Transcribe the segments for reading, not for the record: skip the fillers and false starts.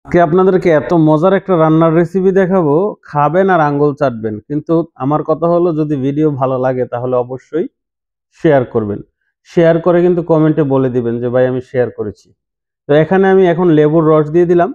আজকে আপনাদেরকে এত মজার একটা রান্নার রেসিপি দেখাবো, খাবেন আর আঙ্গুল চাটবেন। কিন্তু আমার কথা হলো, যদি ভিডিও ভালো লাগে তাহলে অবশ্যই শেয়ার করবেন। শেয়ার করে কিন্তু কমেন্টে বলে দিবেন যে ভাই আমি শেয়ার করেছি। তো এখানে আমি এখন লেবুর রস দিয়ে দিলাম।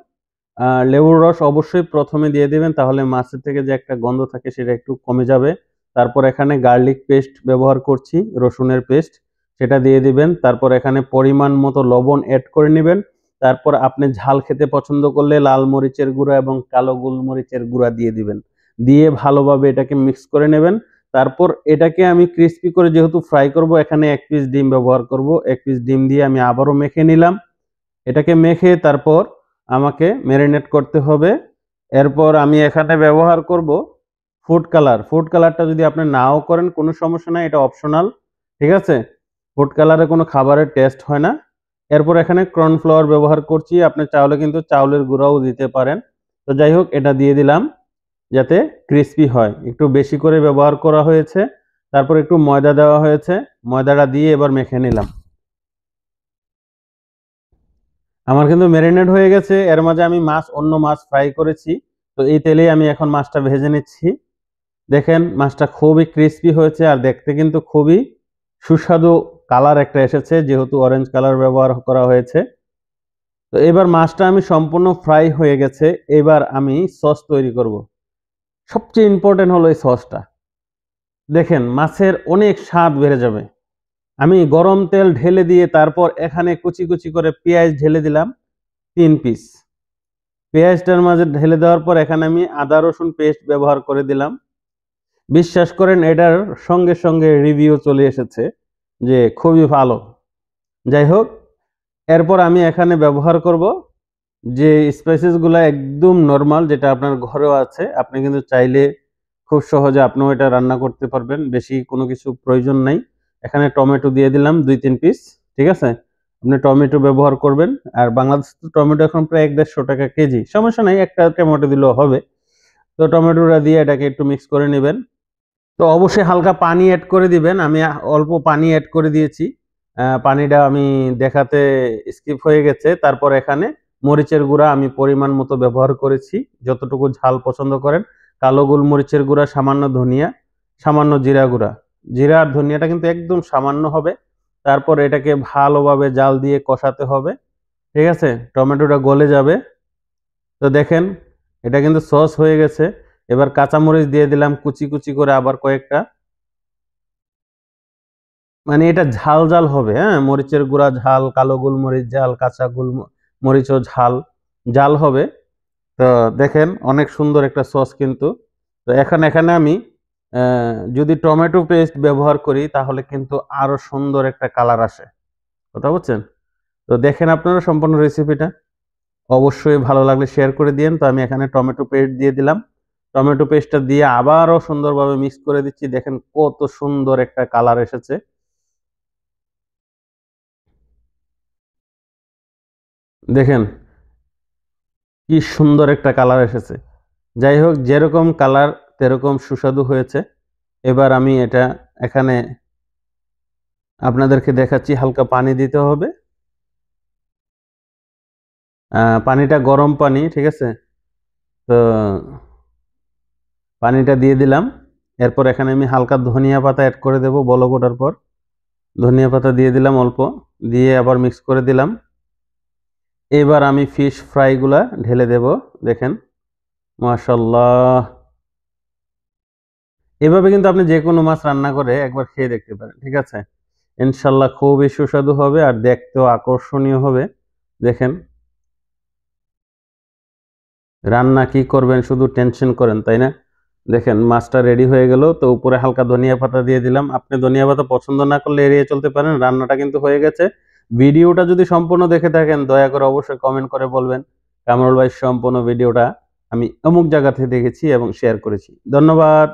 লেবুর রস অবশ্যই প্রথমে দিয়ে দিবেন, তাহলে মাছের থেকে যে একটা গন্ধ থাকে সেটা একটু কমে যাবে। তারপর এখানে গার্লিক পেস্ট ব্যবহার করছি, রসুনের পেস্ট, সেটা দিয়ে দিবেন। তারপর এখানে পরিমাণ মতো লবণ অ্যাড করে নেবেন। তারপর আপনি ঝাল খেতে পছন্দ করলে লাল মরিচের গুঁড়া এবং কালো গোলমরিচের গুঁড়া দিয়ে দিবেন। দিয়ে ভালোভাবে এটাকে মিক্স করে নেবেন। তারপর এটাকে আমি ক্রিস্পি করে, যেহেতু ফ্রাই করব, এখানে এক পিস ডিম ব্যবহার করব। এক পিস ডিম দিয়ে আমি আবারও মেখে নিলাম। এটাকে মেখে তারপর আমাকে ম্যারিনেট করতে হবে। এরপর আমি এখানে ব্যবহার করব ফুড কালার। ফুড কালারটা যদি আপনি নাও করেন কোনো সমস্যা নাই, এটা অপশনাল। ঠিক আছে, ফুড কালারে কোনো খাবারের টেস্ট হয় না। এরপর এখানে কর্নফ্লাওয়ার ব্যবহার করছি, আপনি চাইলে কিন্তু চাউলের গুঁড়াও দিতে পারেন। তো যাই হোক, এটা দিয়ে দিলাম যাতে ক্রিস্পি হয়, একটু বেশি করে ব্যবহার করা হয়েছে। তারপর একটু ময়দা দেওয়া হয়েছে, ময়দাটা দিয়ে এবার মেখে নিলাম। আমার কিন্তু ম্যারিনেট হয়ে গেছে। এর মাঝে আমি অন্য মাছ ফ্রাই করেছি। তো এই তেলেই আমি এখন মাছটা ভেজে নিচ্ছি। দেখেন মাছটা খুবই ক্রিস্পি হয়েছে, আর দেখতে কিন্তু খুবই সুস্বাদু কালার একটা এসেছে, যেহেতু অরেঞ্জ কালার ব্যবহার করা হয়েছে। তো এবার মাছটা আমি সম্পূর্ণ ফ্রাই হয়ে গেছে। এবার আমি সস তৈরি করব। সবচেয়ে ইম্পর্টেন্ট হলো এই সসটা। দেখেন মাছের অনেক স্বাদ বেড়ে যাবে। আমি গরম তেল ঢেলে দিয়ে তারপর এখানে কুচি কুচি করে পেঁয়াজ ঢেলে দিলাম 3 পিস। পেঁয়াজটার মাঝে ঢেলে দেওয়ার পর এখানে আমি আদা রসুন পেস্ট ব্যবহার করে দিলাম। বিশ্বাস করেন এটার সঙ্গে সঙ্গে রিভিউ চলে এসেছে যে খুবই ভালো। যাই হোক, এরপর আমি এখানে ব্যবহার করব যে স্পাইসেসগুলো একদম নর্মাল, যেটা আপনার ঘরেও আছে। আপনি কিন্তু চাইলে খুব সহজে আপনিও এটা রান্না করতে পারবেন, বেশি কোনো কিছু প্রয়োজন নাই। এখানে টমেটো দিয়ে দিলাম 2-3 পিস। ঠিক আছে, আপনি টমেটো ব্যবহার করবেন। আর বাংলাদেশ তো টমেটো এখন প্রায় 1-150 টাকা কেজি, সমস্যা নাই, একটা টমেটো দিলেও হবে। তো টমেটোটা দিয়ে এটাকে একটু মিক্স করে নেবেন। তো অবশ্যই হালকা পানি অ্যাড করে দিবেন। আমি অল্প পানি অ্যাড করে দিয়েছি, পানিটা আমি দেখাতে স্কিপ হয়ে গেছে। তারপর এখানে মরিচের গুঁড়া আমি পরিমাণ মতো ব্যবহার করেছি, যতটুকু ঝাল পছন্দ করেন। কালো গোলমরিচের গুঁড়া, সামান্য ধনিয়া, সামান্য জিরা গুঁড়া। জিরা আর ধনিয়াটা কিন্তু একদম সামান্য হবে। তারপর এটাকে ভালোভাবে জাল দিয়ে কষাতে হবে। ঠিক আছে, টমেটোটা গলে যাবে। তো দেখেন এটা কিন্তু সস হয়ে গেছে। এবার কাঁচামরিচ দিয়ে দিলাম কুচি কুচি করে, আবার কয়েকটা। মানে এটা ঝাল ঝাল হবে, হ্যাঁ, মরিচের গুঁড়া ঝাল, কালো গোলমরিচ ঝাল, কাঁচা মরিচও ঝাল ঝাল হবে। তো দেখেন অনেক সুন্দর একটা সস কিন্তু। তো এখানে আমি যদি টমেটো পেস্ট ব্যবহার করি তাহলে কিন্তু আরো সুন্দর একটা কালার আসে। কথা বুঝছেন? তো দেখেন আপনারা সম্পূর্ণ রেসিপিটা। অবশ্যই ভালো লাগলে শেয়ার করে দিয়েন। তো আমি এখানে টমেটো পেস্ট দিয়ে দিলাম। টমেটো পেস্টটা দিয়ে আবারও সুন্দরভাবে মিক্স করে দিচ্ছি। দেখেন কত সুন্দর একটা কালার এসেছে। দেখেন কি সুন্দর একটা কালার এসেছে। যাই হোক, যেরকম কালার তেরকম সুস্বাদু হয়েছে। এবার আমি এটা এখানে আপনাদেরকে দেখাচ্ছি, হালকা পানি দিতে হবে। পানিটা গরম পানি, ঠিক আছে। তো পানিটা দিয়ে দিলাম। এরপর এখানে আমি হালকা ধনিয়া পাতা অ্যাড করে দেব বলক ওঠার পর। ধনিয়া পাতা দিয়ে দিলাম অল্প, দিয়ে আবার মিক্স করে দিলাম। এবার আমি ফিশ ফ্রাইগুলা ঢেলে দেব। দেখেন মাশাল্লাহ। এভাবে কিন্তু আপনি যে কোনো মাছ রান্না করে একবার খেয়ে দেখতে পারেন। ঠিক আছে, ইনশাল্লাহ খুবই সুস্বাদু হবে আর দেখতেও আকর্ষণীয় হবে। দেখেন রান্না কি করবেন, শুধু টেনশন করেন, তাই না? দেখেন মাছটা রেডি হয়ে গেল। তো উপরে হালকা ধনিয়া পাতা দিয়ে দিলাম। আপনি ধনিয়া পাতা পছন্দ না করলে এড়িয়ে চলতে পারেন। রান্নাটা কিন্তু হয়ে গেছে। ভিডিওটা যদি সম্পূর্ণ দেখে থাকেন দয়া করে অবশ্যই কমেন্ট করে বলবেন কামরুল ভাই সম্পূর্ণ ভিডিওটা আমি অমুক জায়গা থেকে দেখেছি এবং শেয়ার করেছি। ধন্যবাদ।